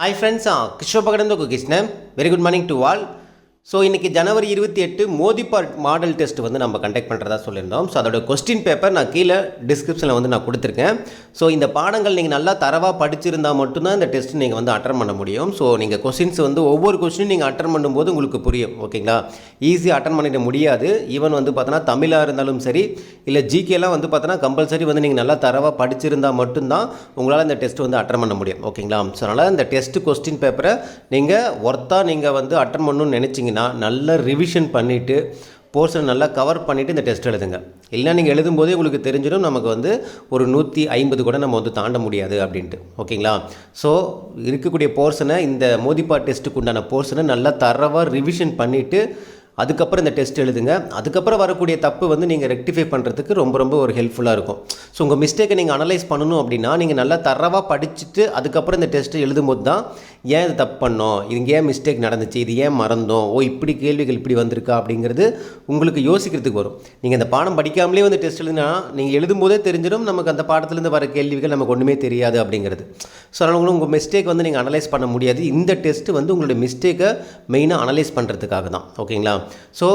Hi friends, Kishore Pagadam Krishna. Very good morning to all. So இன்றைக்கி ஜனவரி 28 மோதிபார்ட் model test வந்து நம்ம conduct பண்ணுறதா சொல்லியிருந்தோம். ஸோ அதோட கொஸ்டின் பேப்பர் நான் கீழே டிஸ்கிரிப்ஷனில் வந்து நான் கொடுத்துருக்கேன். ஸோ இந்த பாடங்கள் நீங்கள் நல்லா தரவாக படிச்சிருந்தால் மட்டும்தான் இந்த டெஸ்ட் நீங்கள் வந்து அட்டன் பண்ண முடியும். ஸோ நீங்கள் கொஸ்டின்ஸ் வந்து ஒவ்வொரு கொஸ்டினும் நீங்கள் அட்டன் பண்ணும்போது உங்களுக்கு புரியும். ஓகேங்களா, ஈஸியாக அட்டன் பண்ணிட முடியாது. ஈவன் வந்து பார்த்தோன்னா தமிழாக இருந்தாலும் சரி, இல்லை ஜிகேலாம் வந்து பார்த்தோன்னா கம்பல்சரி வந்து நீங்கள் நல்லா தரவாக படிச்சிருந்தால் மட்டும்தான் உங்களால் இந்த டெஸ்ட் வந்து அட்டன் பண்ண முடியும். ஓகேங்களா, ஸோ அதனால் இந்த டெஸ்ட் கொஸ்டின் பேப்பரை நீங்கள் ஒர்த்தாக நீங்கள் வந்து அட்டன் பண்ணணும்னு நினச்சிங்க நல்ல ரிவிஷன் பண்ணிவிட்டு போர்ஷன் நல்லா கவர் பண்ணிவிட்டு இந்த டெஸ்ட் எழுதுங்க. இல்லைனா நீங்கள் எழுதும்போதே உங்களுக்கு தெரிஞ்சிடும் நமக்கு வந்து ஒரு 150 கூட நம்ம வந்து தாண்ட முடியாது அப்படின்ட்டு. ஓகேங்களா, ஸோ இருக்கக்கூடிய போர்ஷனை இந்த மோதிபார்ட் டெஸ்ட்டுக்கு உண்டான போர்ஷனை நல்லா தரவாக ரிவிஷன் பண்ணிவிட்டு அதுக்கப்புறம் இந்த டெஸ்ட் எழுதுங்க. அதுக்கப்புறம் வரக்கூடிய தப்பு வந்து நீங்கள் ரெக்டிஃபை பண்ணுறதுக்கு ரொம்ப ஒரு ஹெல்ப்ஃபுல்லாக இருக்கும். ஸோ உங்கள் மிஸ்டேக்கை நீங்கள் அனலைஸ் பண்ணணும் அப்படின்னா நீங்கள் நல்லா தரவாக படிச்சுட்டு அதுக்கப்புறம் இந்த டெஸ்ட்டு எழுதும்போது தான் ஏன் இது தப்பு பண்ணோம், இது ஏன் மிஸ்டேக் நடந்துச்சு, இது ஏன் மறந்தோம், இப்படி கேள்விகள் இப்படி வந்திருக்கா அப்படிங்கிறது உங்களுக்கு யோசிக்கிறதுக்கு வரும். நீங்கள் இந்த பாடம் படிக்காமலே வந்து டெஸ்ட் எழுதுனா நீங்கள் எழுதும்போதே தெரிஞ்சிடும் நமக்கு அந்த பாடத்துலேருந்து வர கேள்விகள் நமக்கு ஒன்றுமே தெரியாது அப்படிங்கிறது. ஸோ அதனால் உங்கள் மிஸ்டேக் வந்து நீங்கள் அனலைஸ் பண்ண முடியாது. இந்த டெஸ்ட்டு வந்து உங்களுடைய மிஸ்டேக்கை மெயினாக அனலைஸ் பண்ணுறதுக்காக தான். ஓகேங்களா, ஸோ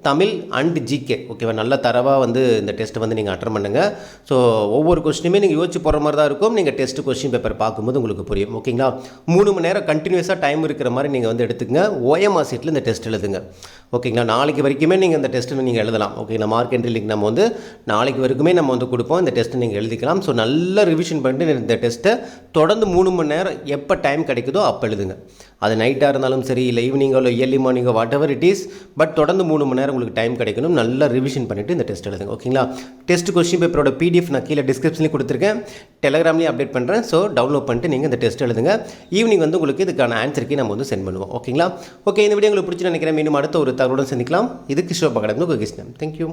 தமிழ் அண்ட் ஜிகே ஓகேவா, நல்ல தரவாக வந்து இந்த டெஸ்ட்டை வந்து நீங்கள் அட்டன் பண்ணுங்கள். ஸோ ஒவ்வொரு கொஸ்டினுமே நீங்கள் யோசிச்சு போகிற மாதிரி தான் இருக்கும். நீங்கள் டெஸ்ட் கொஸ்டின் பேப்பர் பார்க்கும்போது உங்களுக்கு புரியும். ஓகேங்களா, 3 மணி நேரம் கண்டினியூஸாக டைம் இருக்கிற மாதிரி நீங்கள் வந்து எடுத்துக்கங்க. ஓஎம்ஆர் சீட்டில் இந்த டெஸ்ட் எழுதுங்க. ஓகேங்களா, நாளைக்கு வரைக்குமே நீங்கள் இந்த டெஸ்ட்டு நீங்கள் எழுதலாம். ஓகேங்களா, மார்க் என்ட்ரி லிங்க் நம்ம வந்து நாளைக்கு வரைக்குமே நம்ம வந்து கொடுப்போம். இந்த டெஸ்ட்டை நீங்கள் எழுதிக்கலாம். ஸோ நல்லா ரிவிஷன் பண்ணிட்டு இந்த டெஸ்ட்டை தொடர்ந்து 3 மணி நேரம் எப்போ டைம் கிடைக்குதோ அப்போ எழுதுங்க. அது நைட்டாக இருந்தாலும் சரி, இல்லை ஈவினிங்கோ இல்லை இயர்லி மார்னிங்கோ whatever it is, but தொடர்ந்து 3 மணி நேரம் உங்களுக்கு டைம் கிடைக்கணும். நல்லா ரிவிஷன் பண்ணிவிட்டு இந்த டெஸ்ட் எழுதுங்க. ஓகேங்களா, டெஸ்ட் கொஸ்டின் பேப்பரோட PDF நான் கீழே டிஸ்கிரிப்ஷன்லேயும் கொடுத்துருக்கேன், டெலகிராம்லேயும் அப்டேட் பண்ணுறேன். ஸோ டவுன்லோட் பண்ணிட்டு நீங்கள் இந்த டெஸ்ட் எழுதுங்க. ஈவினிங் வந்து உங்களுக்கு இதுக்கான ஆன்சருக்கு நம்ம வந்து சென்ட் பண்ணுவோம். ஓகேங்களா, ஓகே, இந்த வீடியோ உங்களுக்கு பிடிச்சி நினைக்கிறேன். மீண்டும் அடுத்த ஒரு தகவலுடன் சந்திக்கலாம். இது கிஷோர் பகடம் கிருஷ்ணன். தேங்க்யூ.